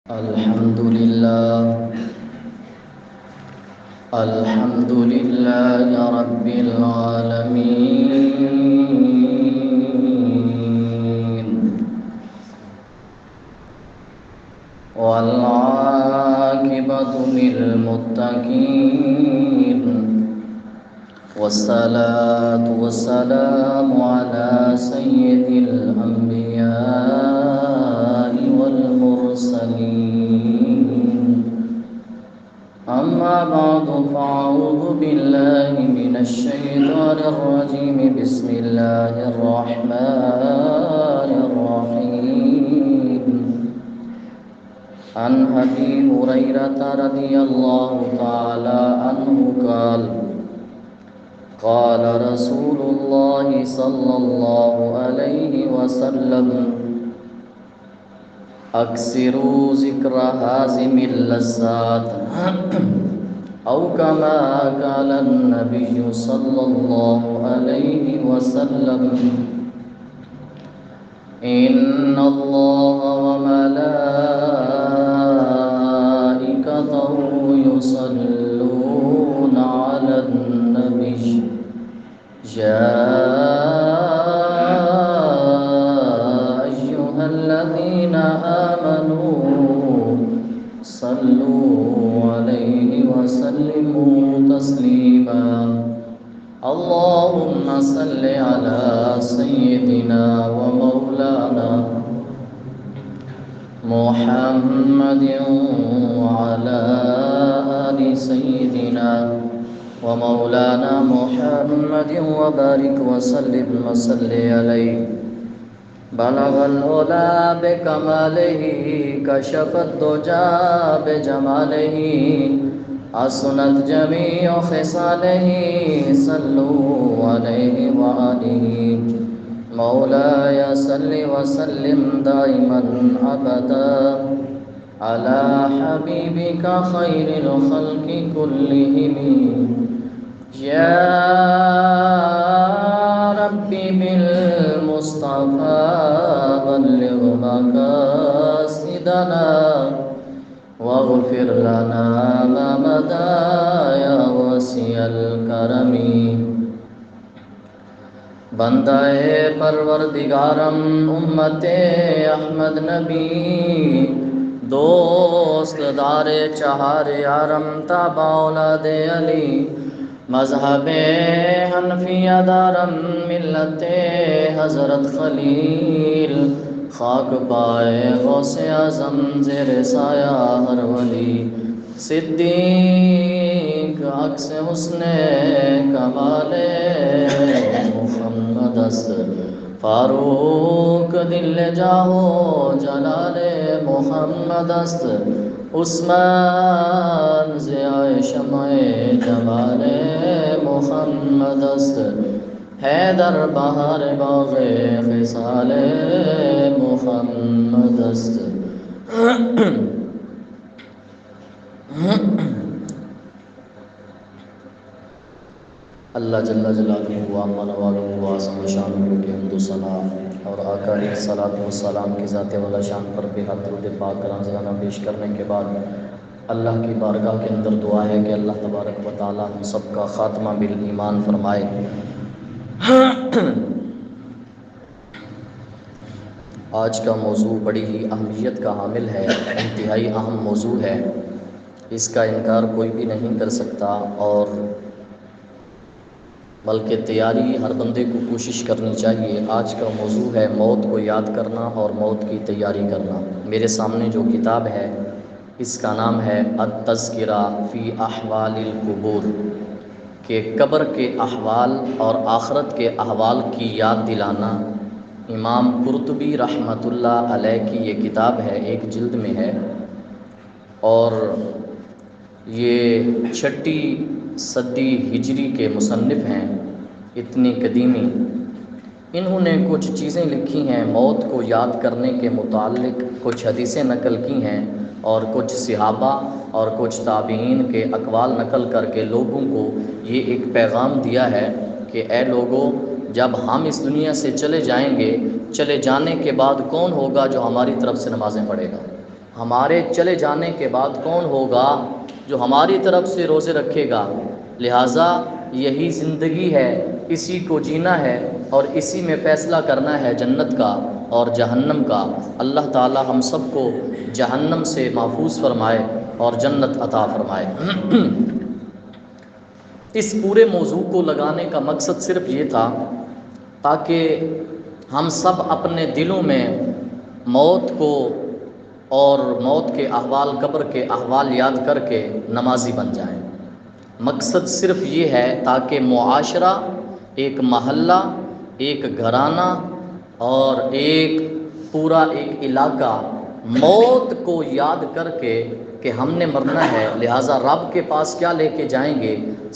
الحمد لله رب العالمين، والعاقبة للمتقين، والصلاة والسلام على سيد الأنبياء والمرسلين. أما بعد، فأعوذ بالله من الشيطان الرجيم. بسم الله الرحمن الرحيم. عن أبي هريرة رضي الله تعالى عنه قال: قال رسول الله صلى الله عليه وسلم: اکثروا ذکر حازم اللذات، او کما قال النبی صلی اللہ علیہ وسلم: ان اللہ وملائکته یصلون علی النبی، الذين آمنوا صلوا عليه وسلموا تسليما. اللهم صل على سيدنا ومولانا محمد وعلى آل سيدنا ومولانا محمد وبارك وسلم وصل عليه. بلغ العلا بکمالہ، کشف الدجا بجمالہ، حسنت جمیع خصالہ، صلوا علیہ وآلہ. مولاي صل وسلم دائما ابدا على حبيبك خير الخلق كلهم. يا ربي بالمصطفى بلغ مقاصدنا واغفر لنا ما مضى يا واسع الكرم. بندہ پروردگارم امت احمد نبی، دوست دار چہار یارم تابع اولاد علی، مذہب حنفیہ دارم ملت حضرت خلیل، خاک پائے غوث اعظم زیر سایہ ہر ولی، صدیق عکس حسن کمال محمد است، فاروق دل جاہو جلال محمد است، عثمان ضیاء شمع جمال محمد است، حیدر بہار باغ خصال محمد است. اللہ جل جلالہ و عظم نوالہ و اعظم شانہ کی حمد و ثنا اور آقا علیہ الصلوۃ والسلام کی ذات والا شان پر بے حد درود پاک رازانہ پیش کرنے کے بعد اللہ کی بارگاہ کے اندر دعا ہے کہ اللہ تبارک و تعالی ہم سب کا خاتمہ بالایمان فرمائے. آج کا موضوع بڑی ہی اہمیت کا حامل ہے، انتہائی اہم موضوع ہے، اس کا انکار کوئی بھی نہیں کر سکتا، اور بلکہ تیاری ہر بندے کو کوشش کرنی چاہیے. آج کا موضوع ہے موت کو یاد کرنا اور موت کی تیاری کرنا. میرے سامنے جو کتاب ہے اس کا نام ہے التذکرہ فی احوال القبور، کہ قبر کے احوال اور آخرت کے احوال کی یاد دلانا. امام قرطبی رحمۃ اللہ علیہ کی یہ کتاب ہے، ایک جلد میں ہے، اور یہ 6 صدی ہجری کے مصنف ہیں، اتنی قدیمی. انہوں نے کچھ چیزیں لکھی ہیں موت کو یاد کرنے کے متعلق، کچھ حدیثیں نقل کی ہیں، اور کچھ صحابہ اور کچھ تابعین کے اقوال نقل کر کے لوگوں کو یہ ایک پیغام دیا ہے کہ اے لوگوں، جب ہم اس دنیا سے چلے جائیں گے، چلے جانے کے بعد کون ہوگا جو ہماری طرف سے نمازیں پڑھے گا؟ ہمارے چلے جانے کے بعد کون ہوگا جو ہماری طرف سے روزے رکھے گا؟ لہٰذا یہی زندگی ہے، اسی کو جینا ہے اور اسی میں فیصلہ کرنا ہے جنت کا اور جہنم کا۔ اللہ تعالی ہم سب کو جہنم سے محفوظ فرمائے اور جنت عطا فرمائے۔ اس پورے موضوع کو لگانے کا مقصد صرف یہ تھا تاکہ ہم سب اپنے دلوں میں موت کو اور موت کے احوال، قبر کے احوال یاد کر کے نمازی بن جائیں۔ مقصد صرف یہ ہے تاکہ معاشرہ، ایک محلہ، ایک گھرانہ اور ایک پورا ایک علاقہ موت کو یاد کر کے کہ ہم نے مرنا ہے، لہٰذا رب کے پاس کیا لے کے جائیں گے،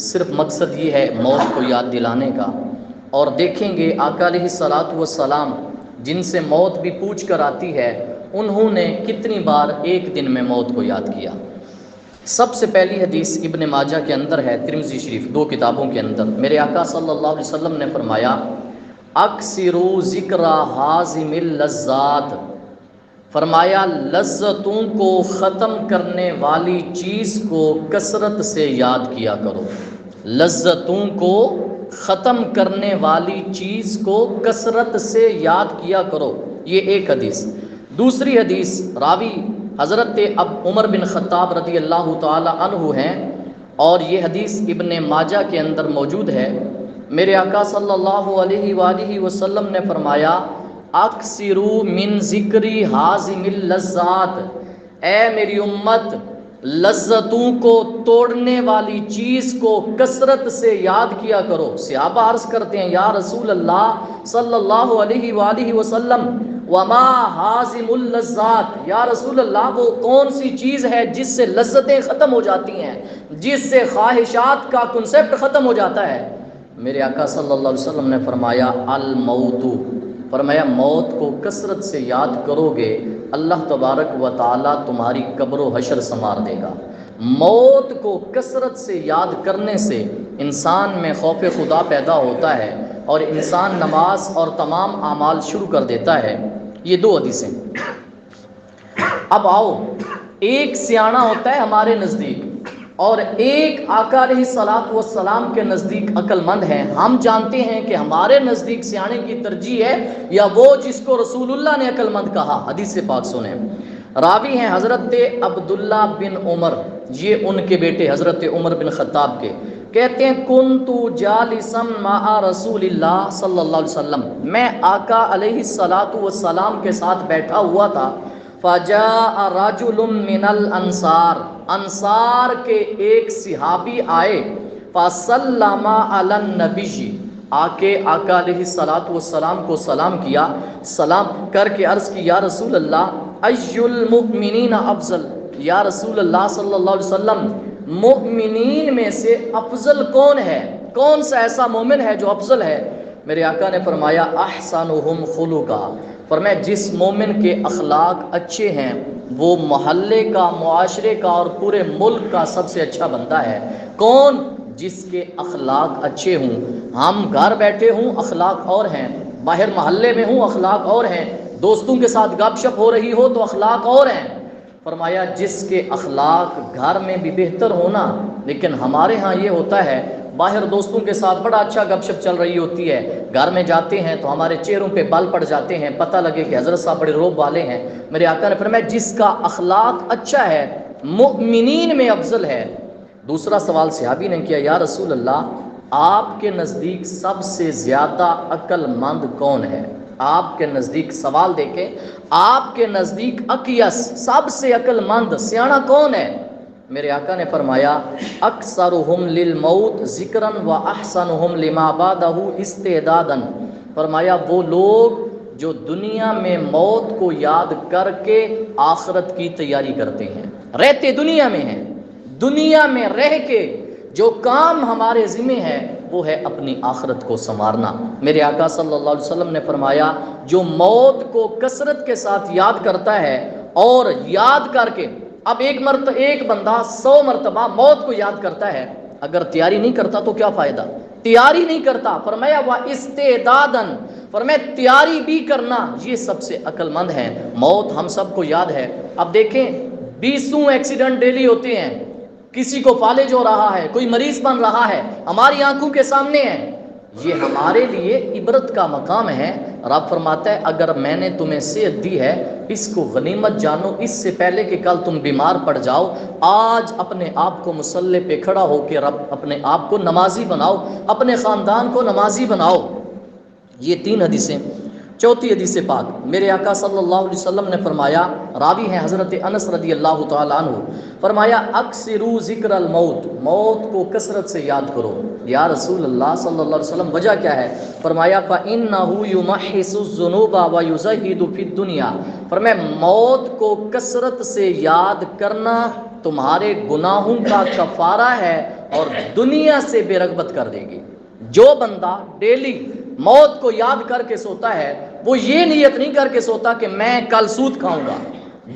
صرف مقصد یہ ہے موت کو یاد دلانے کا۔ اور دیکھیں گے آقا علیہ الصلاۃ والسلام جن سے موت بھی پوچھ کر آتی ہے، انہوں نے کتنی بار ایک دن میں موت کو یاد کیا۔ سب سے پہلی حدیث ابن ماجہ کے اندر ہے، ترمذی شریف، دو کتابوں کے اندر، میرے آقا صلی اللہ علیہ وسلم نے فرمایا اکثروا ذکر حازم اللذات، فرمایا لذتوں کو ختم کرنے والی چیز کو کثرت سے یاد کیا کرو، لذتوں کو ختم کرنے والی چیز کو کثرت سے یاد کیا کرو، یہ ایک حدیث۔ دوسری حدیث راوی حضرت اب عمر بن خطاب رضی اللہ تعالی عنہ ہیں اور یہ حدیث ابن ماجہ کے اندر موجود ہے۔ میرے آقا صلی اللہ علیہ وآلہ وسلم نے فرمایا اکثروا من ذکری حازم اللذات، اے میری امت لذتوں کو توڑنے والی چیز کو کثرت سے یاد کیا کرو۔ صحابہ عرض کرتے ہیں یا رسول اللہ صلی اللہ علیہ وآلہ وسلم وما حازم اللذات، یا رسول اللہ وہ کون سی چیز ہے جس سے لذتیں ختم ہو جاتی ہیں، جس سے خواہشات کا کنسیپٹ ختم ہو جاتا ہے؟ میرے آقا صلی اللہ علیہ وسلم نے فرمایا الموت، فرمایا موت کو کثرت سے یاد کرو گے اللہ تبارک و تعالی تمہاری قبر و حشر سنوار دے گا۔ موت کو کثرت سے یاد کرنے سے انسان میں خوف خدا پیدا ہوتا ہے اور انسان نماز اور تمام اعمال شروع کر دیتا ہے۔ یہ دو حدیثیں۔ اب آؤ، ایک سیاںہ ہوتا ہے ہمارے نزدیک اور ایک آقا علیہ الصلاۃ والسلام کے نزدیک عقل مند ہے۔ ہم جانتے ہیں کہ ہمارے نزدیک سیانے کی ترجیح ہے یا وہ جس کو رسول اللہ نے عقل مند کہا۔ حدیث پاک سنیں، راوی ہیں حضرت عبداللہ بن عمر، یہ ان کے بیٹے حضرت عمر بن خطاب کے، کہتے ہیں کنت جالسا مع رسول اللہ صلی اللہ علیہ وسلم، میں آقا علیہ الصلاۃ والسلام کے ساتھ بیٹھا ہوا تھا، فجاء رجل من الانصار، انصار کے ایک صحابی آئے، فسلم علی النبی، آ کے آقا علیہ الصلاۃ والسلام کو سلام کیا، سلام کر کے عرض کی یا رسول اللہ ای المؤمنین افضل، یا رسول اللہ صلی اللہ علیہ وسلم مؤمنین میں سے افضل کون ہے، کون سا ایسا مومن ہے جو افضل ہے؟ میرے آقا نے فرمایا احسنہم خلقا، فرمایا جس مومن کے اخلاق اچھے ہیں وہ محلے کا، معاشرے کا اور پورے ملک کا سب سے اچھا بندہ ہے۔ کون؟ جس کے اخلاق اچھے ہوں۔ ہم گھر بیٹھے ہوں اخلاق اور ہیں، باہر محلے میں ہوں اخلاق اور ہیں، دوستوں کے ساتھ گپ شپ ہو رہی ہو تو اخلاق اور ہیں۔ فرمایا جس کے اخلاق گھر میں بھی بہتر ہونا، لیکن ہمارے ہاں یہ ہوتا ہے باہر دوستوں کے ساتھ بڑا اچھا گپ شپ چل رہی ہوتی ہے، گھر میں جاتے ہیں تو ہمارے چہروں پہ بال پڑ جاتے ہیں، پتہ لگے کہ حضرت صاحب بڑے روب والے ہیں۔ میرے آقا نے فرمایا جس کا اخلاق اچھا ہے مؤمنین میں افضل ہے۔ دوسرا سوال صحابی نے کیا یا رسول اللہ آپ کے نزدیک سب سے زیادہ عقل مند کون ہے؟ آپ کے نزدیک، سوال دیکھیں، آپ کے نزدیک اقیس، سب سے عقل مند سیاںہ کون ہے؟ میرے آقا نے فرمایا اکثرہم للموت ذکرا و احسنہم لما بعدہ استعدادا، فرمایا وہ لوگ جو دنیا میں موت کو یاد کر کے آخرت کی تیاری کرتے ہیں، رہتے دنیا میں ہیں، دنیا میں رہ کے جو کام ہمارے ذمہ ہے وہ ہے اپنی آخرت کو سنوارنا۔ میرے آقا صلی اللہ علیہ وسلم نے فرمایا جو موت کو کثرت کے ساتھ یاد کرتا ہے اور یاد کر کے، اب ایک بندہ 100 مرتبہ موت کو یاد کرتا ہے، اگر تیاری نہیں کرتا تو کیا فائدہ؟ تیاری نہیں کرتا، فرمایا وہ استعدادن، فرمایا تیاری بھی کرنا، یہ سب سے عقل مند ہے۔ موت ہم سب کو یاد ہے، اب دیکھیں 20 ایکسیڈنٹ ڈیلی ہوتے ہیں، کسی کو فالج ہو رہا ہے، کوئی مریض بن رہا ہے، ہماری آنکھوں کے سامنے ہے، یہ ہمارے لیے عبرت کا مقام ہے۔ رب فرماتا ہے اگر میں نے تمہیں صحت دی ہے اس کو غنیمت جانو، اس سے پہلے کہ کل تم بیمار پڑ جاؤ، آج اپنے آپ کو مصلی پہ کھڑا ہو کے رب اپنے آپ کو نمازی بناؤ، اپنے خاندان کو نمازی بناؤ۔ یہ 3 حدیثیں۔ چوتھی حدیث پاک، میرے آقا صلی اللہ علیہ وسلم نے فرمایا، راوی ہیں حضرت انس رضی اللہ تعالیٰ عنہ، فرمایا اکثروا ذکر الموت، موت کو کثرت سے یاد کرو۔ یا رسول اللہ صلی اللہ علیہ وسلم وجہ کیا ہے؟ فرمایا فَإِنَّهُ يُمَحِّصُ الذُّنُوبَ وَيُزَهِّدُ فِي الدُّنْيَا، فرمایا موت کو کثرت سے یاد کرنا تمہارے گناہوں کا کفارہ ہے اور دنیا سے بے رغبت کر دے گی۔ جو بندہ ڈیلی موت کو یاد کر کے سوتا ہے وہ یہ نیت نہیں کر کے سوتا کہ میں کل سود کھاؤں گا۔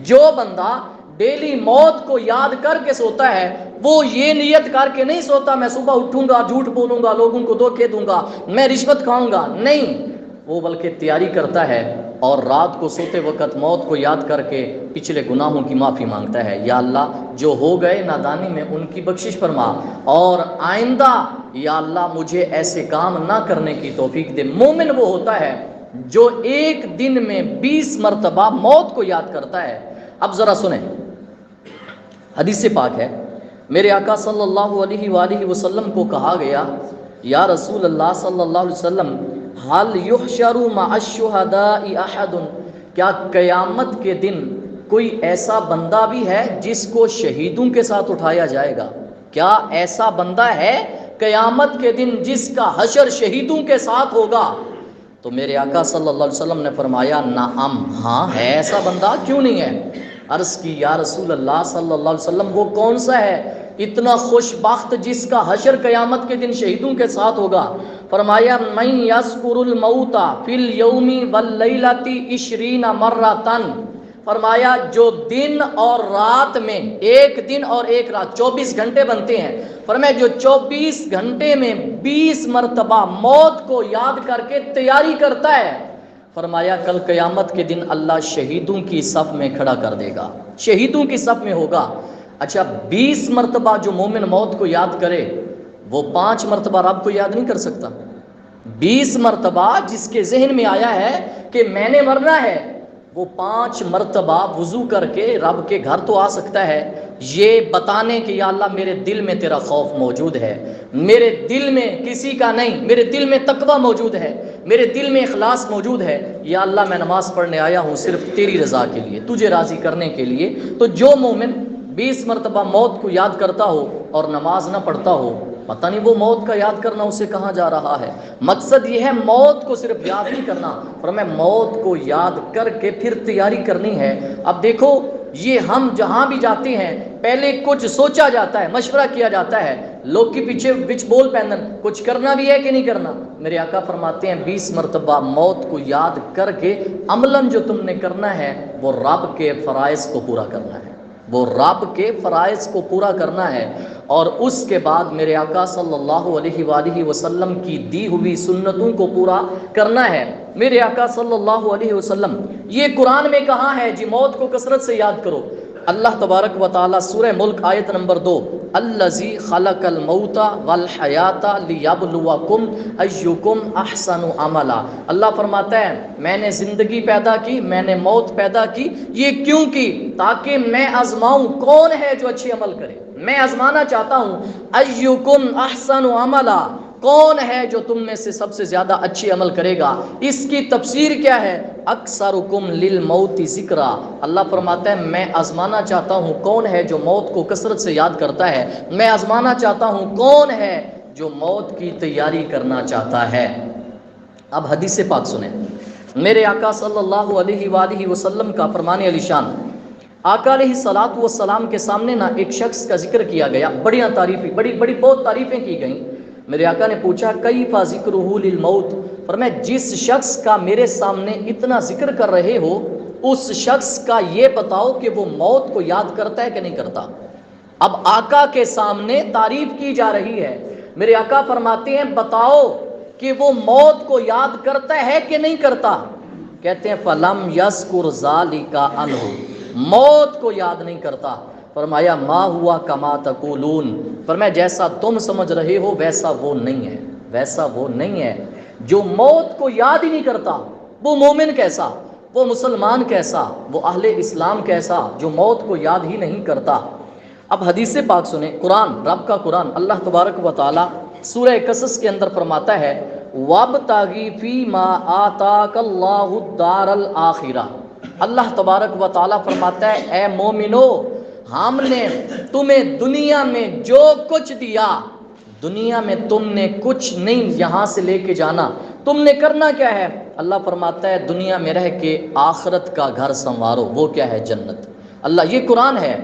جو بندہ ڈیلی موت کو یاد کر کے سوتا ہے وہ یہ نیت کر کے نہیں سوتا میں صبح اٹھوں گا، جھوٹ بولوں گا، لوگوں کو دھوکے دوں گا، میں رشوت کھاؤں گا، نہیں، وہ بلکہ تیاری کرتا ہے اور رات کو سوتے وقت موت کو یاد کر کے پچھلے گناہوں کی معافی مانگتا ہے۔ یا اللہ جو ہو گئے نادانی میں ان کی بخشش فرما، اور آئندہ یا اللہ مجھے ایسے کام نہ کرنے کی توفیق دے۔ مومن وہ ہوتا ہے جو ایک دن میں 20 مرتبہ موت کو یاد کرتا ہے۔ اب ذرا سنیں، حدیث پاک ہے، میرے آقا صلی اللہ علیہ وآلہ وسلم کو کہا گیا، یا رسول اللہ صلی اللہ علیہ وسلم حل یحشر مع الشہداء احد، کیا قیامت کے دن کوئی ایسا بندہ بھی ہے جس کو شہیدوں کے ساتھ اٹھایا جائے گا؟ کیا ایسا بندہ ہے قیامت کے دن جس کا حشر شہیدوں کے ساتھ ہوگا؟ تو میرے آقا صلی اللہ علیہ وسلم نے فرمایا نعم، ہاں ہے ایسا بندہ، کیوں نہیں ہے؟ عرض کی یا رسول اللہ صلی اللہ علیہ وسلم وہ کون سا ہے اتنا خوش بخت جس کا حشر قیامت کے دن شہیدوں کے ساتھ ہوگا؟ فرمایا من یذکر الموت فی الیوم واللیلۃ 20 مرۃ، فرمایا جو دن اور رات میں، ایک دن اور ایک رات 24 گھنٹے بنتے ہیں، فرمایا جو 24 گھنٹے میں 20 مرتبہ موت کو یاد کر کے تیاری کرتا ہے، فرمایا کل قیامت کے دن اللہ شہیدوں کی صف میں کھڑا کر دے گا، شہیدوں کی صف میں ہوگا۔ اچھا 20 مرتبہ جو مومن موت کو یاد کرے وہ 5 مرتبہ رب کو یاد نہیں کر سکتا؟ 20 مرتبہ جس کے ذہن میں آیا ہے کہ میں نے مرنا ہے، وہ 5 مرتبہ وضو کر کے رب کے گھر تو آ سکتا ہے، یہ بتانے کہ یا اللہ میرے دل میں تیرا خوف موجود ہے، میرے دل میں کسی کا نہیں، میرے دل میں تقوی موجود ہے، میرے دل میں اخلاص موجود ہے، یا اللہ میں نماز پڑھنے آیا ہوں صرف تیری رضا کے لیے، تجھے راضی کرنے کے لیے۔ تو جو مومن 20 مرتبہ موت کو یاد کرتا ہو اور نماز نہ پڑھتا ہو، پتہ نہیں وہ موت کا یاد کرنا اسے کہاں جا رہا ہے۔ مقصد یہ ہے موت کو صرف یاد نہیں کرنا، فرمایا موت کو یاد کر کے پھر تیاری کرنی ہے۔ اب دیکھو یہ ہم جہاں بھی جاتے ہیں پہلے کچھ سوچا جاتا ہے، مشورہ کیا جاتا ہے، لوگ کے پیچھے وچ بول پہنن، کچھ کرنا بھی ہے کہ نہیں کرنا؟ میرے آقا فرماتے ہیں 20 مرتبہ موت کو یاد کر کے عملاً جو تم نے کرنا ہے وہ رب کے فرائض کو پورا کرنا ہے، وہ رب کے فرائض کو پورا کرنا ہے، اور اس کے بعد میرے آقا صلی اللہ علیہ وآلہ وسلم کی دی ہوئی سنتوں کو پورا کرنا ہے۔ میرے آقا صلی اللہ علیہ وسلم یہ قرآن میں کہاں ہے جی موت کو کثرت سے یاد کرو؟ اللہ تبارک و تعالیٰ سورہ ملک آیت نمبر 2، الذی خلق الموت والحیات لیبلوکم ایکم احسن عملا، اللہ فرماتا ہے میں نے زندگی پیدا کی، میں نے موت پیدا کی، یہ کیوں کی؟ تاکہ میں آزماؤں کون ہے جو اچھے عمل کرے، میں آزمانا چاہتا ہوں ایکم احسن عملا، کون ہے جو تم میں سے سب سے زیادہ اچھی عمل کرے گا۔ اس کی تفسیر کیا ہے؟ اکثرکم للموت ذکرا، اللہ فرماتا ہے میں آزمانا چاہتا ہوں کون ہے جو موت کو کثرت سے یاد کرتا ہے، میں آزمانا چاہتا ہوں کون ہے جو موت کی تیاری کرنا چاہتا ہے۔ اب حدیث پاک سنیں، میرے آقا صلی اللہ علیہ وآلہ وسلم کا فرمان علی شان، آقا علیہ الصلوۃ والسلام کے سامنے نہ ایک شخص کا ذکر کیا گیا، بڑی بہت تعریفیں کی گئیں۔ میرے آقا نے پوچھا کیف ذکرہ للموت، فرمایا جس شخص کا میرے سامنے اتنا ذکر کر رہے ہو اس شخص کا یہ بتاؤ کہ وہ موت کو یاد کرتا ہے کہ نہیں کرتا۔ اب آقا کے سامنے تعریف کی جا رہی ہے، میرے آقا فرماتے ہیں بتاؤ کہ وہ موت کو یاد کرتا ہے کہ نہیں کرتا؟ کہتے ہیں فلم یذکر ذالک عنہ، موت کو یاد نہیں کرتا۔ فرمایا ما ہوا کما تقولون، فرمایا جیسا تم سمجھ رہے ہو ویسا وہ نہیں ہے، ویسا وہ نہیں ہے۔ جو موت کو یاد ہی نہیں کرتا وہ مومن کیسا، وہ مسلمان کیسا، وہ اہل اسلام کیسا جو موت کو یاد ہی نہیں کرتا۔ اب حدیث پاک سنیں، قرآن، رب کا قرآن، اللہ تبارک و تعالی سورہ قصص کے اندر فرماتا ہے وَابْتَغِ فِيمَا آتَاكَ اللَّهُ الدَّارَ الْآخِرَةَ، اللہ تبارک و تعالی فرماتا ہے اے مومنو، ہم نے تمہیں دنیا میں جو کچھ دیا، دنیا میں تم نے کچھ نہیں یہاں سے لے کے جانا، تم نے کرنا کیا ہے؟ اللہ فرماتا ہے دنیا میں رہ کے آخرت کا گھر سنوارو، وہ کیا ہے؟ جنت۔ اللہ، یہ قرآن ہے،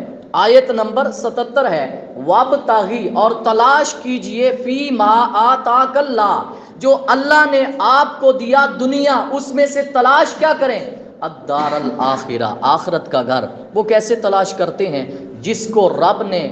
آیت نمبر 77 ہے وابتغی، اور تلاش کیجئے فی ما آتاک اللہ، جو اللہ نے آپ کو دیا دنیا، اس میں سے تلاش کیا کریں؟ الدار الآخرہ، آخرت کا گھر۔ وہ کیسے تلاش کرتے ہیں؟ جس کو رب نے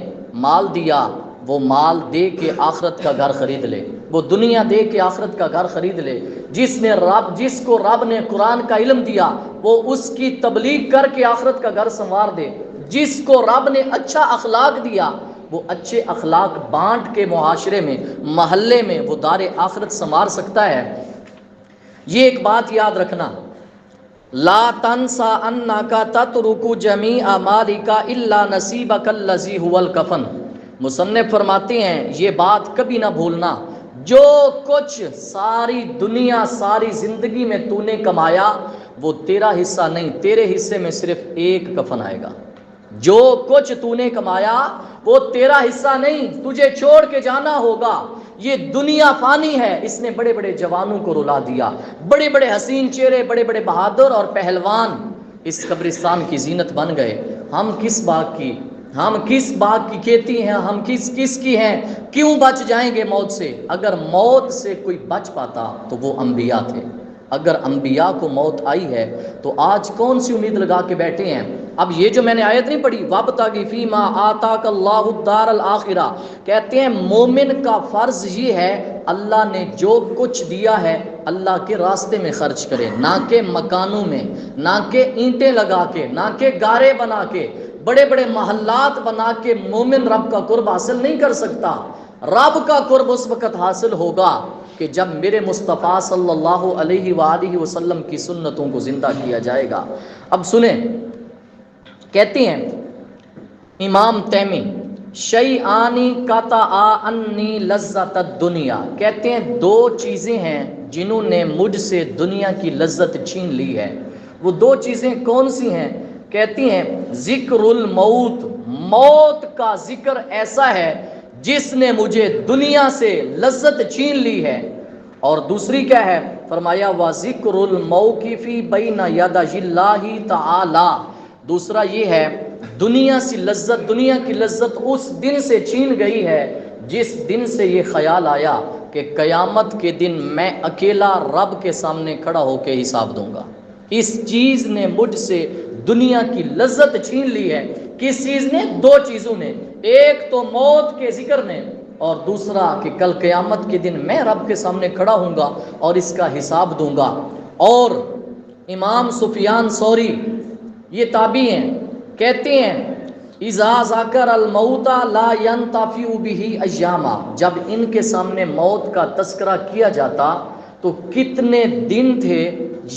مال دیا وہ مال دے کے آخرت کا گھر خرید لے، وہ دنیا دے کے آخرت کا گھر خرید لے۔ جس کو رب نے قرآن کا علم دیا وہ اس کی تبلیغ کر کے آخرت کا گھر سنوار دے۔ جس کو رب نے اچھا اخلاق دیا وہ اچھے اخلاق بانٹ کے معاشرے میں، محلے میں وہ دار آخرت سنوار سکتا ہے۔ یہ ایک بات یاد رکھنا، لا تنسا انک تترک جمیع مالک الا نصیبک الذی هو الکفن۔ مصنف فرماتے ہیں یہ بات کبھی نہ بھولنا، جو کچھ ساری دنیا ساری زندگی میں تو نے کمایا وہ تیرا حصہ نہیں، تیرے حصے میں صرف ایک کفن آئے گا۔ جو کچھ تو نے کمایا وہ تیرا حصہ نہیں، تجھے چھوڑ کے جانا ہوگا۔ یہ دنیا فانی ہے، اس نے بڑے بڑے جوانوں کو رلا دیا، بڑے بڑے حسین چہرے، بڑے بڑے بہادر اور پہلوان اس قبرستان کی زینت بن گئے۔ ہم کس باغ کی کھیتی ہیں، ہم کس کی ہیں؟ کیوں بچ جائیں گے موت سے؟ اگر موت سے کوئی بچ پاتا تو وہ انبیاء تھے۔ اگر انبیاء کو موت آئی ہے تو آج کون سی امید لگا کے بیٹھے ہیں؟ اب یہ جو میں نے آیت نہیں پڑھی وَابْتَغِ فِيمَا آتَاكَ اللَّهُ الدَّارَ الْآخِرَةَ، کہتے ہیں مومن کا فرض یہ ہے اللہ نے جو کچھ دیا ہے اللہ کے راستے میں خرچ کرے، نہ کہ مکانوں میں، نہ کہ اینٹیں لگا کے، نہ کہ گارے بنا کے، بڑے بڑے محلات بنا کے مومن رب کا قرب حاصل نہیں کر سکتا۔ رب کا قرب اس وقت حاصل ہوگا کہ جب میرے مصطفیٰ صلی اللہ علیہ وآلہ وسلم کی سنتوں کو زندہ کیا جائے گا۔ اب سنیں، کہتے ہیں امام تیمی شیئانی قطعا انی لذت الدنیا، کہتے ہیں دو چیزیں ہیں جنہوں نے مجھ سے دنیا کی لذت چھین لی ہے۔ وہ دو چیزیں کون سی ہیں؟ کہتی ہیں ذکر الموت، موت کا ذکر ایسا ہے جس نے مجھے دنیا سے لذت چھین لی ہے، اور دوسری کیا ہے؟ فرمایا وَذِكْرُ الْمَوْقِفِ بَيْنَ يَدَيِ اللَّهِ تَعَالَى، دوسرا یہ ہے دنیا کی لذت اس دن سے چھین گئی ہے جس دن سے یہ خیال آیا کہ قیامت کے دن میں اکیلا رب کے سامنے کھڑا ہو کے حساب دوں گا۔ اس چیز نے مجھ سے دنیا کی لذت چھین لی ہے۔ کس چیز نے؟ دو چیزوں نے، ایک تو موت کے ذکر نے، اور دوسرا کہ کل قیامت کے دن میں رب کے سامنے کھڑا ہوں گا اور اس کا حساب دوں گا۔ اور امام سفیان ثوری یہ تابعی ہیں، کہتے ہیں اذا ذکر الموت لا ينتفع به ایاما، جب ان کے سامنے موت کا تذکرہ کیا جاتا تو کتنے دن تھے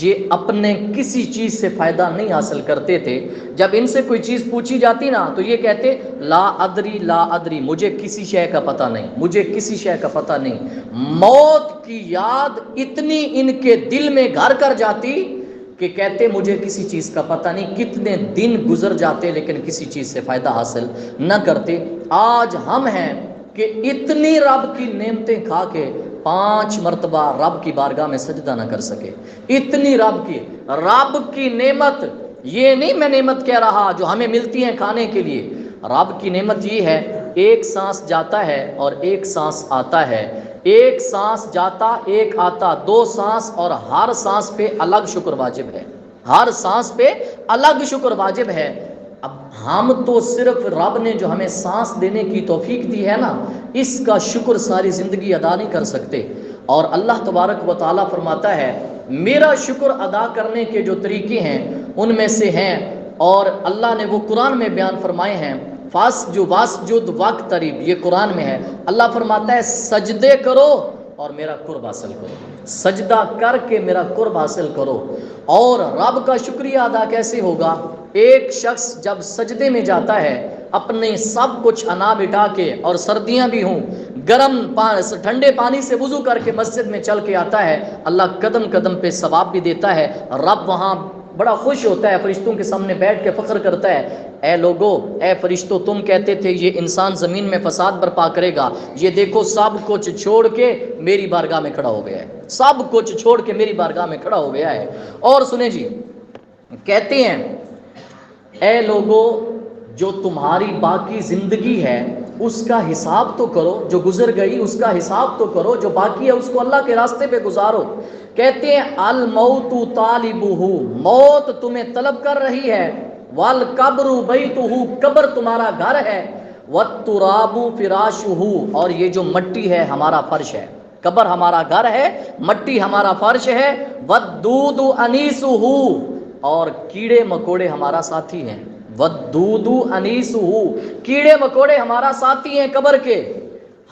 یہ اپنے کسی چیز سے فائدہ نہیں حاصل کرتے تھے۔ جب ان سے کوئی چیز پوچھی جاتی نا تو یہ کہتے لا ادری، مجھے کسی شے کا پتہ نہیں۔ موت کی یاد اتنی ان کے دل میں گھر کر جاتی کہ کہتے مجھے کسی چیز کا پتہ نہیں، کتنے دن گزر جاتے لیکن کسی چیز سے فائدہ حاصل نہ کرتے۔ آج ہم ہیں کہ اتنی رب کی نعمتیں کھا کے 5 مرتبہ رب کی بارگاہ میں سجدہ نہ کر سکے۔ اتنی رب کی نعمت، یہ نہیں میں نعمت کہہ رہا جو ہمیں ملتی ہیں کھانے کے لیے، رب کی نعمت یہ ہے ایک سانس جاتا ہے اور ایک سانس آتا ہے، ایک سانس جاتا ایک آتا، 2 سانس، اور ہر سانس پہ الگ شکر واجب ہے، ہر سانس پہ الگ شکر واجب ہے۔ اب ہم تو صرف رب نے جو ہمیں سانس دینے کی توفیق دی ہے نا، اس کا شکر ساری زندگی ادا نہیں کر سکتے۔ اور اللہ تبارک و تعالیٰ فرماتا ہے میرا شکر ادا کرنے کے جو طریقے ہیں ان میں سے ہیں، اور اللہ نے وہ قرآن میں بیان فرمائے ہیں، واسجد واقترب، یہ قرآن میں ہے۔ اللہ فرماتا ہے سجدے کرو اور میرا قرب حاصل کرو، سجدہ کر کے میرا قرب حاصل کرو۔ اور رب کا شکریہ ادا کیسے ہوگا؟ ایک شخص جب سجدے میں جاتا ہے، اپنے سب کچھ انا بٹا کے، اور سردیاں بھی ہوں، ٹھنڈے پانی سے وضو کر کے مسجد میں چل کے آتا ہے، اللہ قدم قدم پہ ثواب بھی دیتا ہے۔ رب وہاں بڑا خوش ہوتا ہے، فرشتوں کے سامنے بیٹھ کے فخر کرتا ہے، اے لوگو، اے فرشتوں، تم کہتے تھے یہ انسان زمین میں فساد برپا کرے گا، یہ دیکھو سب کچھ چھوڑ کے میری بارگاہ میں کھڑا ہو گیا ہے، سب کچھ چھوڑ کے میری بارگاہ میں کھڑا ہو گیا ہے۔ اور سنیں جی، کہتے ہیں اے لوگو، جو تمہاری باقی زندگی ہے اس کا حساب تو کرو، جو گزر گئی اس کا حساب تو کرو، جو باقی ہے اس کو اللہ کے راستے پہ گزارو۔ کہتے ہیں الموت طالبہ، موت تمہیں طلب کر رہی ہے، والقبر بیتہ، قبر تمہارا گھر ہے، والتراب فراشہ، اور یہ جو مٹی ہے ہمارا فرش ہے، قبر ہمارا گھر ہے، مٹی ہمارا فرش ہے، والدود انیسہ، اور کیڑے مکوڑے ہمارا ساتھی ہیں، والدود انیسہ، کیڑے مکوڑے ہمارا ساتھی ہیں قبر کے۔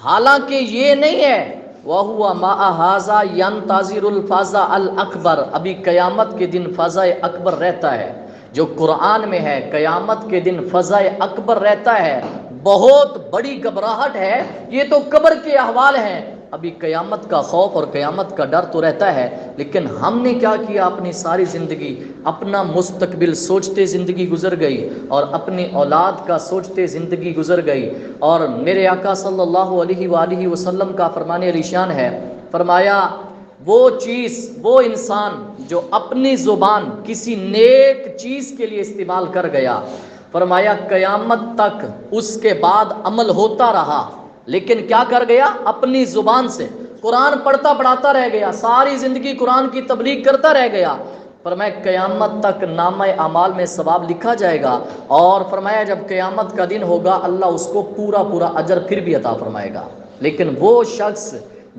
حالانکہ یہ نہیں ہے وَهُوَ مَعَ هَذَا يَنْتَظِرُ الْفَزَعَ الْأَكْبَرَ، ابھی قیامت کے دن فضا اکبر رہتا ہے، جو قرآن میں ہے قیامت کے دن فضا اکبر رہتا ہے، بہت بڑی گھبراہٹ ہے، یہ تو قبر کے احوال ہیں، ابھی قیامت کا خوف اور قیامت کا ڈر تو رہتا ہے۔ لیکن ہم نے کیا کیا؟ اپنی ساری زندگی اپنا مستقبل سوچتے زندگی گزر گئی، اور اپنی اولاد کا سوچتے زندگی گزر گئی۔ اور میرے آقا صلی اللہ علیہ وآلہ وسلم کا فرمان علی شان ہے، فرمایا وہ چیز، وہ انسان جو اپنی زبان کسی نیک چیز کے لیے استعمال کر گیا، فرمایا قیامت تک اس کے بعد عمل ہوتا رہا، لیکن کیا کر گیا؟ اپنی زبان سے قرآن پڑھتا پڑھاتا رہ گیا، ساری زندگی قرآن کی تبلیغ کرتا رہ گیا، فرمایا قیامت تک نامہ اعمال میں ثواب لکھا جائے گا، اور فرمایا جب قیامت کا دن ہوگا اللہ اس کو پورا پورا اجر پھر بھی عطا فرمائے گا۔ لیکن وہ شخص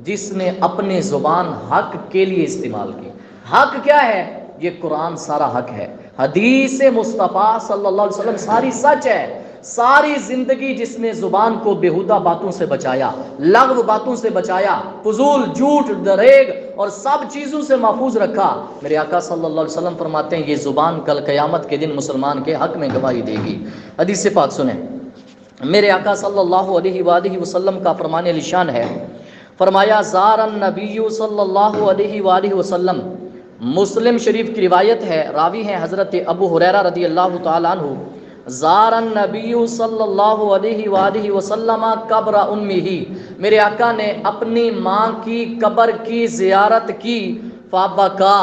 جس نے اپنی زبان حق کے لیے استعمال کی، حق کیا ہے؟ یہ قرآن سارا حق ہے، حدیث مصطفیٰ صلی اللہ علیہ وسلم ساری سچ ہے۔ ساری زندگی جس نے زبان کو بیہودہ باتوں سے بچایا، لغو باتوں سے بچایا، فضول جھوٹ دریغ اور سب چیزوں سے محفوظ رکھا، میرے آقا صلی اللہ علیہ وسلم فرماتے ہیں یہ زبان کل قیامت کے دن مسلمان کے حق میں گواہی دے گی۔ حدیث پاک سنیں، میرے آقا صلی اللہ علیہ وآلہ وسلم کا فرمان علی شان ہے، فرمایا زار النبی صلی اللہ علیہ وآلہ وسلم، مسلم شریف کی روایت ہے، راوی ہیں حضرت ابو ہریرہ رضی اللہ تعالیٰ عنہ، زار النبی صلی اللہ علیہ وآلہ وسلم قبر امہ، میرے آقا نے اپنی ماں کی قبر کی زیارت کی، فبکا،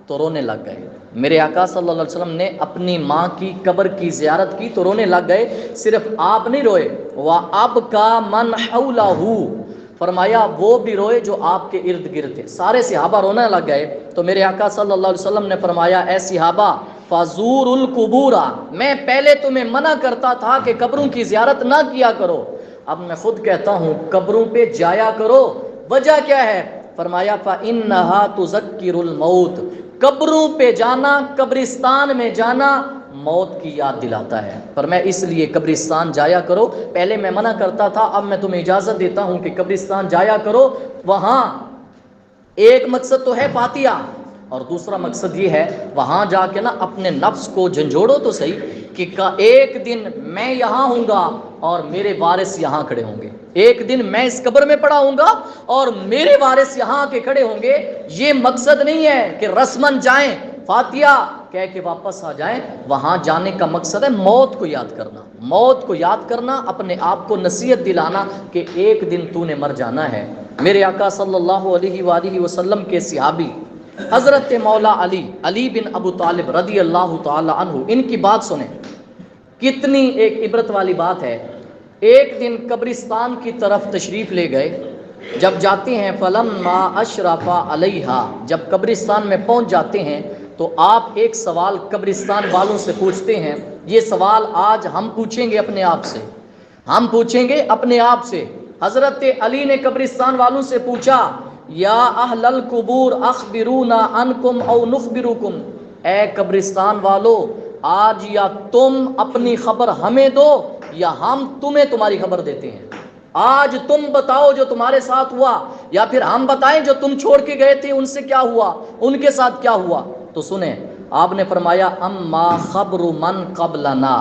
تو رونے لگ گئے۔ میرے آقا صلی اللہ علیہ وسلم نے اپنی ماں کی قبر کی زیارت کی تو رونے لگ گئے، صرف آپ نہیں روئے، وَأَبْكَى مَنْ حَوْلَهُ، فرمایا وہ بھی روئے جو آپ کے ارد گرد تھے، سارے صحابہ رونے لگ گئے۔ تو میرے آقا صلی اللہ علیہ وسلم نے فرمایا اے صحابہ فَزُورُ الْقُبُورَ، میں پہلے تمہیں منع کرتا تھا کہ قبروں کی زیارت نہ کیا کرو، اب میں خود کہتا ہوں قبروں پہ جایا کرو۔ وجہ کیا ہے؟ فرمایا فَإِنَّهَا تُذَكِّرُ الْمَوْتِ، قبروں پہ جانا، قبرستان میں جانا موت کی یاد دلاتا ہے، پر میں اس لیے قبرستان جایا کرو، پہلے میں منع کرتا تھا، اب میں تمہیں اجازت دیتا ہوں کہ قبرستان جایا کرو۔ وہاں ایک مقصد تو ہے فاتحہ، اور دوسرا مقصد یہ ہے وہاں جا کے نا اپنے نفس کو جھنجھوڑو تو صحیح کہ ایک دن میں یہاں ہوں گا اور میرے وارث یہاں کھڑے ہوں گے، ایک دن میں اس قبر میں پڑا ہوں گا اور میرے وارث یہاں کے کھڑے ہوں گے۔ یہ مقصد نہیں ہے کہ رسمن جائیں فاتحہ کہہ کے واپس آ جائیں، وہاں جانے کا مقصد ہے موت کو یاد کرنا، موت کو یاد کرنا، اپنے آپ کو نصیحت دلانا کہ ایک دن تو نے مر جانا ہے۔ میرے آقا صلی اللہ علیہ وآلہ وسلم کے صحابی حضرت مولا علی بن ابو طالب رضی اللہ تعالی عنہ، ان کی بات سنیں، کتنی ایک عبرت والی بات ہے۔ ایک دن قبرستان کی طرف تشریف لے گئے، جب جاتے ہیں فلما اشرف علیہا، جب قبرستان میں پہنچ جاتے ہیں تو آپ ایک سوال قبرستان والوں سے پوچھتے ہیں، یہ سوال آج ہم پوچھیں گے اپنے آپ سے، ہم پوچھیں گے اپنے آپ سے۔ حضرت علی نے قبرستان والوں سے پوچھا، یا اہل القبور اخبرونا عنکم او نخبرکم، اے قبرستان والو آج یا تم اپنی خبر ہمیں دو یا ہم تمہیں تمہاری خبر دیتے ہیں۔ آج تم بتاؤ جو تمہارے ساتھ ہوا، یا پھر ہم بتائیں جو تم چھوڑ کے گئے تھے ان سے کیا ہوا، ان کے ساتھ کیا ہوا۔ تو سنیں، آپ نے فرمایا اما خبر من قبلنا،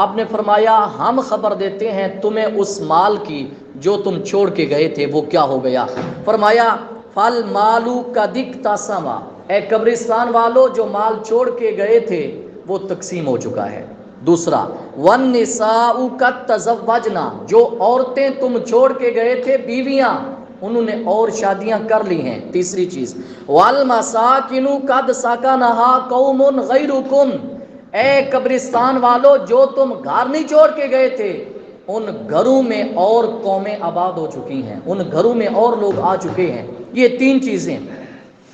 آپ نے فرمایا ہم خبر دیتے ہیں تمہیں اس مال کی جو تم چھوڑ کے گئے تھے وہ کیا ہو گیا۔ فرمایا فل مالو کا دکتاسما، اے قبرستان والو جو مال چھوڑ کے گئے تھے وہ تقسیم ہو چکا ہے۔ دوسرا والنساء قد تزوجنا، جو عورتیں تم چھوڑ کے گئے تھے بیویاں، انہوں نے اور شادیاں کر لی ہیں۔ تیسری چیز والمساکن قد سکنھا قوم غیرکم، اے قبرستان والو جو تم گھر نہیں چھوڑ کے گئے تھے ان گھروں میں اور قومیں آباد ہو چکی ہیں، ان گھروں میں اور لوگ آ چکے ہیں۔ یہ تین چیزیں،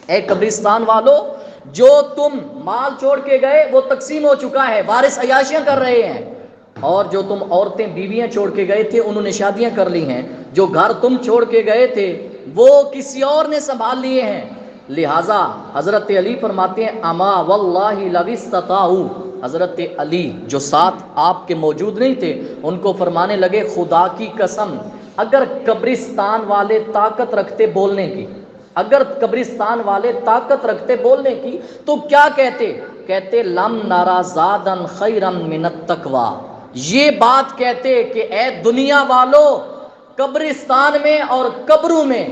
اے قبرستان والو جو تم مال چھوڑ کے گئے وہ تقسیم ہو چکا ہے، وارث عیاشیاں کر رہے ہیں، اور جو تم عورتیں بیویاں چھوڑ کے گئے تھے انہوں نے شادیاں کر لی ہیں، جو گھر تم چھوڑ کے گئے تھے وہ کسی اور نے سنبھال لیے ہیں۔ لہٰذا حضرت علی فرماتے ہیں اما واللہ لو استطاعوا، حضرت علی جو ساتھ آپ کے موجود نہیں تھے ان کو فرمانے لگے خدا کی قسم اگر قبرستان والے طاقت رکھتے بولنے کی، اگر قبرستان والے طاقت رکھتے بولنے کی تو کیا کہتے؟ کہتے لم نرا زادن خیرا من التقوی، یہ بات کہتے کہ اے دنیا والو قبرستان میں اور قبروں میں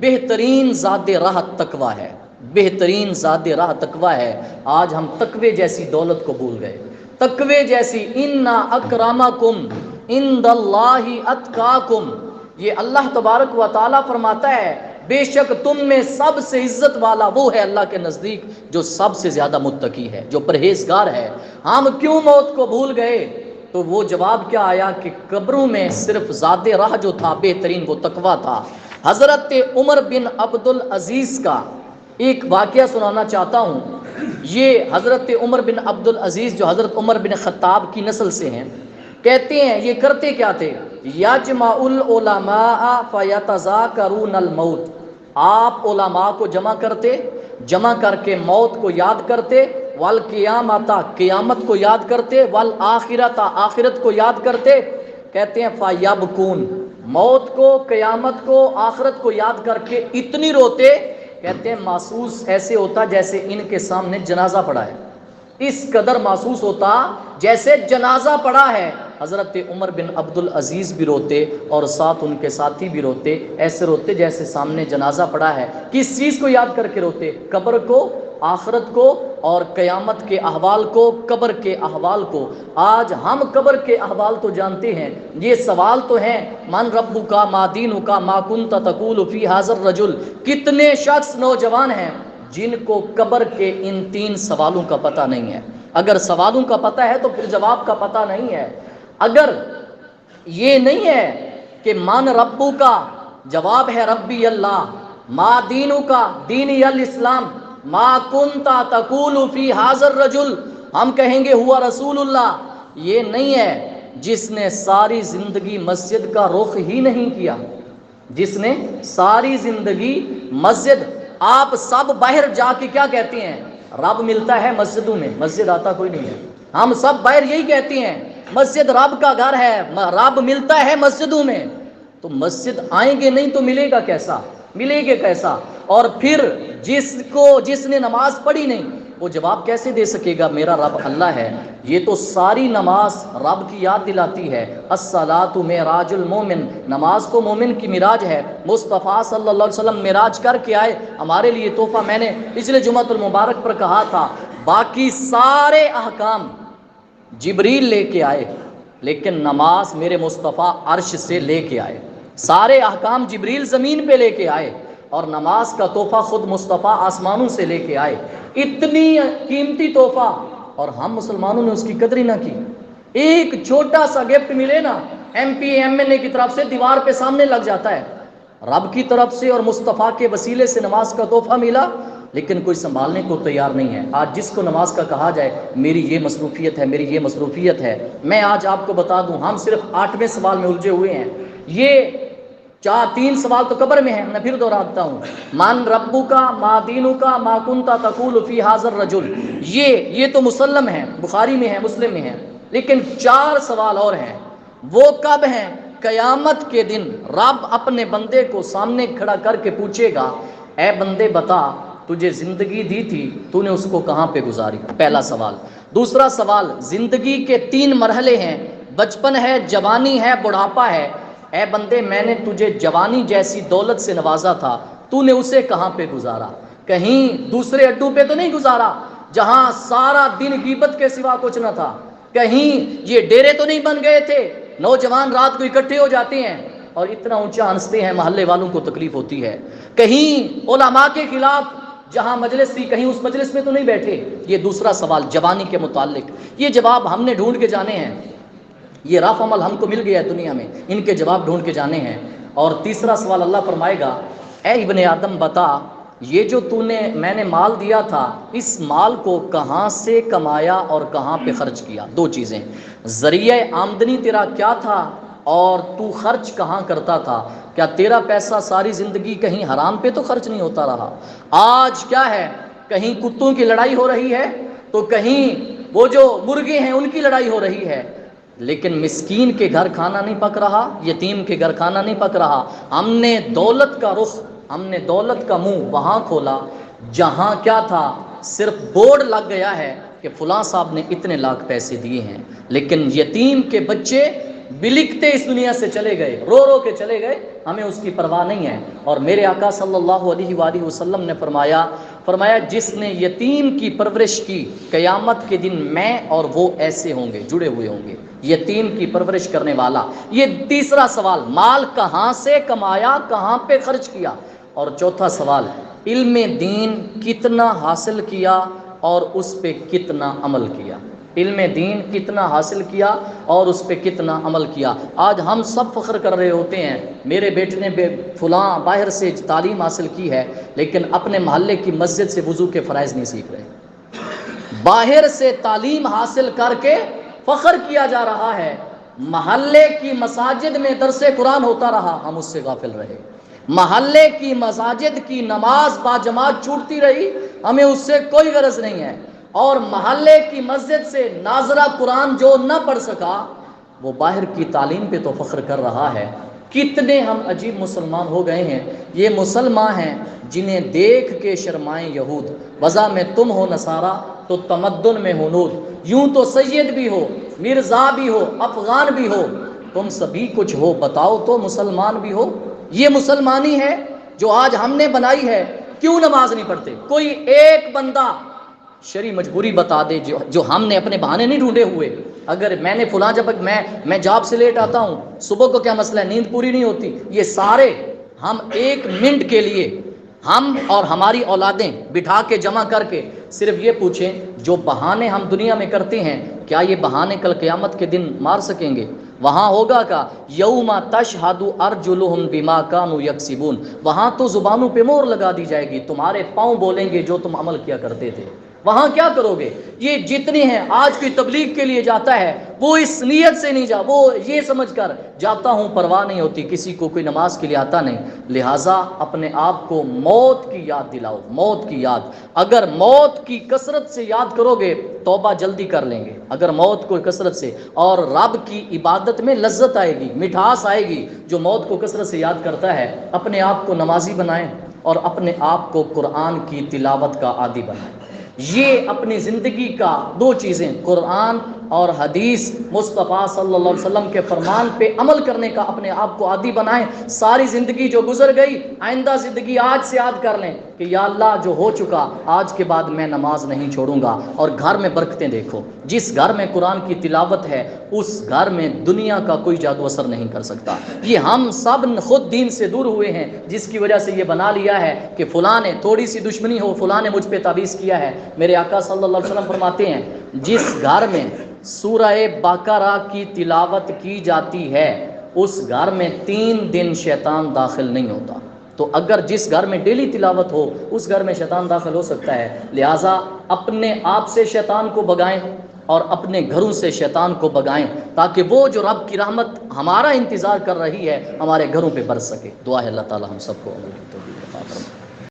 بہترین زاد راہ تقوی ہے، بہترین زاد راہ تقوی ہے۔ آج ہم تقوی جیسی دولت کو بھول گئے، تقوی جیسی ان اکرمکم عند اللہ اتقاکم، یہ اللہ تبارک و تعالیٰ فرماتا ہے بے شک تم میں سب سے عزت والا وہ ہے اللہ کے نزدیک جو سب سے زیادہ متقی ہے، جو پرہیزگار ہے۔ ہم کیوں موت کو بھول گئے؟ تو وہ جواب کیا آیا کہ قبروں میں صرف زاد راہ جو تھا بہترین وہ تقوی تھا۔ حضرت عمر بن عبدالعزیز کا ایک واقعہ سنانا چاہتا ہوں۔ یہ حضرت عمر بن عبدالعزیز جو حضرت عمر بن خطاب کی نسل سے ہیں، کہتے ہیں یہ کرتے کیا تھے، یجمع العلماء فیتذاکرون الموت، آپ علماء کو جمع کرتے، جمع کر کے موت کو یاد کرتے، والقیامت قیامت کو یاد کرتے، والآخرت آخرت کو یاد کرتے۔ کہتے ہیں فیبکون، موت کو قیامت کو آخرت کو یاد کر کے اتنی روتے، کہتے ہیں محسوس ایسے ہوتا جیسے ان کے سامنے جنازہ پڑا ہے، اس قدر محسوس ہوتا جیسے جنازہ پڑا ہے۔ حضرت عمر بن عبدالعزیز بھی روتے اور ساتھ ان کے ساتھی بھی روتے، ایسے روتے جیسے سامنے جنازہ پڑا ہے۔ کس چیز کو یاد کر کے روتے؟ قبر کو، آخرت کو اور قیامت کے احوال کو، قبر کے احوال کو۔ آج ہم قبر کے احوال تو جانتے ہیں، یہ سوال تو ہیں من ربک ما دینک ما کنت تقول فی ھذا الرجل، کتنے شخص نوجوان ہیں جن کو قبر کے ان تین سوالوں کا پتہ نہیں ہے۔ اگر سوالوں کا پتہ ہے تو پھر جواب کا پتہ نہیں ہے۔ اگر یہ نہیں ہے کہ من ربو کا جواب ہے ربی اللہ، ما دینو کا دینی الاسلام، ما کنتا تقول فی ھذا الرجل ہم کہیں گے ہوا رسول اللہ، یہ نہیں ہے جس نے ساری زندگی مسجد کا رخ ہی نہیں کیا، جس نے ساری زندگی مسجد، آپ سب باہر جا کے کیا کہتے ہیں؟ رب ملتا ہے مسجدوں میں، مسجد آتا کوئی نہیں ہے۔ ہم سب باہر یہی کہتے ہیں مسجد رب کا گھر ہے، رب ملتا ہے مسجدوں میں۔ تو مسجد آئیں گے نہیں تو ملے گا کیسا، ملے گا کیسا؟ اور پھر جس نے نماز پڑھی نہیں وہ جواب کیسے دے سکے گا میرا رب اللہ ہے؟ یہ تو ساری نماز رب کی یاد دلاتی ہے۔ الصلاۃ معراج المومن، نماز کو مومن کی معراج ہے۔ مصطفیٰ صلی اللہ علیہ وسلم معراج کر کے آئے، ہمارے لیے تحفہ۔ میں نے پچھلے جمعۃ المبارک پر کہا تھا باقی سارے احکام جبریل لے کے آئے لیکن نماز میرے مصطفیٰ عرش سے لے کے آئے۔ سارے احکام جبریل زمین پہ لے کے آئے اور نماز کا تحفہ خود مصطفیٰ آسمانوں سے لے کے آئے۔ اتنی قیمتی تحفہ اور ہم مسلمانوں نے اس کی قدر ہی نہ کی۔ ایک چھوٹا سا گفٹ ملے نا ایم پی ایم این اے کی طرف سے دیوار پہ سامنے لگ جاتا ہے، رب کی طرف سے اور مصطفیٰ کے وسیلے سے نماز کا تحفہ ملا، لیکن کوئی سنبھالنے کو تیار نہیں ہے۔ آج جس کو نماز کا کہا جائے میری یہ مصروفیت ہے، میری یہ مصروفیت ہے، میں آج آپ کو بتا دوں ہم صرف 8ویں سوال میں الجھے ہوئے ہیں۔ یہ 3 سوال تو قبر میں ہیں، میں پھر دہراتا ہوں، من ربو کا، ما دینو کا، ما کنتا تقول فی ھذا الرجل، یہ تو مسلم ہے، بخاری میں ہے، مسلم میں ہے، لیکن 4 سوال اور ہیں۔ وہ کب ہیں؟ قیامت کے دن رب اپنے بندے کو سامنے کھڑا کر کے پوچھے گا، اے بندے بتا تجھے زندگی دی تھی، تو نے اس کو کہاں پہ گزاری؟ پہلا سوال۔ دوسرا سوال، زندگی کے 3 مرحلے ہیں، بچپن ہے، جوانی ہے، بڑھاپا ہے، اے بندے میں نے تجھے جوانی جیسی دولت سے نوازا تھا، تو نے اسے کہاں پہ گزارا؟ کہیں دوسرے اڈوں پہ تو نہیں گزارا جہاں سارا دن غیبت کے سوا کچھ نہ تھا؟ کہیں یہ ڈیرے تو نہیں بن گئے تھے، نوجوان رات کو اکٹھے ہو جاتے ہیں اور اتنا اونچا ہنستے ہیں محلے والوں کو تکلیف ہوتی ہے؟ کہیں علماء کے خلاف جہاں مجلس تھی کہیں اس مجلس میں تو نہیں بیٹھے؟ یہ دوسرا سوال جوانی کے متعلق، یہ جواب ہم نے ڈھونڈ کے جانے ہیں، یہ رف عمل ہم کو مل گیا ہے دنیا میں، ان کے جواب ڈھونڈ کے جانے ہیں۔ اور تیسرا سوال اللہ فرمائے گا، اے ابن آدم بتا یہ جو میں نے مال دیا تھا، اس مال کو کہاں سے کمایا اور کہاں پہ خرچ کیا؟ 2 چیزیں، ذریعہ آمدنی تیرا کیا تھا اور تو خرچ کہاں کرتا تھا؟ کیا تیرا پیسہ ساری زندگی کہیں حرام پہ تو خرچ نہیں ہوتا رہا؟ آج کیا ہے، کہیں کتوں کی لڑائی ہو رہی ہے تو کہیں وہ جو مرغے ہیں ان کی لڑائی ہو رہی ہے، لیکن مسکین کے گھر کھانا نہیں پک رہا، یتیم کے گھر کھانا نہیں پک رہا۔ ہم نے دولت کا رخ، ہم نے دولت کا منہ وہاں کھولا جہاں کیا تھا، صرف بورڈ لگ گیا ہے کہ فلاں صاحب نے اتنے لاکھ پیسے دیے ہیں، لیکن یتیم کے بچے بلکتے اس دنیا سے چلے گئے، رو رو کے چلے گئے، ہمیں اس کی پرواہ نہیں ہے۔ اور میرے آقا صلی اللہ علیہ وآلہ وسلم نے فرمایا جس نے یتیم کی پرورش کی قیامت کے دن میں اور وہ ایسے ہوں گے، جڑے ہوئے ہوں گے، یتیم کی پرورش کرنے والا۔ یہ تیسرا سوال، مال کہاں سے کمایا، کہاں پہ خرچ کیا؟ اور چوتھا سوال، علم دین کتنا حاصل کیا اور اس پہ کتنا عمل کیا؟ علم دین کتنا حاصل کیا اور اس پہ کتنا عمل کیا؟ آج ہم سب فخر کر رہے ہوتے ہیں میرے بیٹے نے فلاں باہر سے تعلیم حاصل کی ہے، لیکن اپنے محلے کی مسجد سے وضو کے فرائض نہیں سیکھ رہے۔ باہر سے تعلیم حاصل کر کے فخر کیا جا رہا ہے، محلے کی مساجد میں درس قرآن ہوتا رہا، ہم اس سے غافل رہے۔ محلے کی مساجد کی نماز باجماعت چھوٹتی رہی، ہمیں اس سے کوئی غرض نہیں ہے۔ اور محلے کی مسجد سے ناظرہ قرآن جو نہ پڑھ سکا وہ باہر کی تعلیم پہ تو فخر کر رہا ہے۔ کتنے ہم عجیب مسلمان ہو گئے ہیں، یہ مسلمان ہیں جنہیں دیکھ کے شرمائیں یہود، وضع میں تم ہو نصارہ تو تمدن میں ہنود، یوں تو سید بھی ہو، مرزا بھی ہو، افغان بھی ہو، تم سبھی کچھ ہو، بتاؤ تو مسلمان بھی ہو؟ یہ مسلمانی ہے جو آج ہم نے بنائی ہے۔ کیوں نماز نہیں پڑھتے؟ کوئی ایک بندہ شرعی مجبوری بتا دے جو ہم نے اپنے بہانے نہیں ڈھونڈے ہوئے۔ اگر میں نے فلاں جب میں جاب سے لیٹ آتا ہوں، صبح کو کیا مسئلہ ہے، نیند پوری نہیں ہوتی، یہ سارے ہم 1 منٹ کے لیے ہم اور ہماری اولادیں بٹھا کے جمع کر کے صرف یہ پوچھیں جو بہانے ہم دنیا میں کرتے ہیں کیا یہ بہانے کل قیامت کے دن مار سکیں گے؟ وہاں ہوگا کا یوم تشہد ارجلہم بما کانوا یکسبون، وہاں تو زبانوں پہ مہر لگا دی جائے گی، تمہارے پاؤں بولیں گے جو تم عمل کیا کرتے تھے۔ وہاں کیا کرو گے؟ یہ جتنے ہیں آج کی تبلیغ کے لیے جاتا ہے وہ اس نیت سے نہیں وہ یہ سمجھ کر جاتا ہوں، پرواہ نہیں ہوتی، کسی کو کوئی نماز کے لیے آتا نہیں، لہٰذا اپنے آپ کو موت کی یاد دلاؤ، موت کی یاد۔ اگر موت کی کثرت سے یاد کرو گے توبہ جلدی کر لیں گے، اگر موت کو کثرت سے، اور رب کی عبادت میں لذت آئے گی، مٹھاس آئے گی۔ جو موت کو کثرت سے یاد کرتا ہے اپنے آپ کو نمازی بنائیں اور اپنے آپ کو قرآن کی تلاوت کا عادی بنائیں۔ یہ اپنی زندگی کا 2 چیزیں، قرآن اور حدیث مصطفیٰ صلی اللہ علیہ وسلم کے فرمان پہ عمل کرنے کا اپنے آپ کو عادی بنائیں۔ ساری زندگی جو گزر گئی، آئندہ زندگی آج سے یاد کر لیں کہ یا اللہ جو ہو چکا آج کے بعد میں نماز نہیں چھوڑوں گا۔ اور گھر میں برکتیں دیکھو، جس گھر میں قرآن کی تلاوت ہے اس گھر میں دنیا کا کوئی جادو اثر نہیں کر سکتا۔ یہ ہم سب خود دین سے دور ہوئے ہیں، جس کی وجہ سے یہ بنا لیا ہے کہ فلاں نے تھوڑی سی دشمنی ہو، فلاں نے مجھ پہ تعویذ کیا ہے۔ میرے آقا صلی اللہ علیہ وسلم فرماتے ہیں جس گھر میں سورہ بقرہ کی تلاوت کی جاتی ہے اس گھر میں 3 دن شیطان داخل نہیں ہوتا۔ تو اگر جس گھر میں ڈیلی تلاوت ہو اس گھر میں شیطان داخل ہو سکتا ہے، لہٰذا اپنے آپ سے شیطان کو بگائیں اور اپنے گھروں سے شیطان کو بگائیں، تاکہ وہ جو رب کی رحمت ہمارا انتظار کر رہی ہے ہمارے گھروں پہ برس سکے۔ دعا ہے اللہ تعالی ہم سب کو عمل کی توفیق عطا فرمائے۔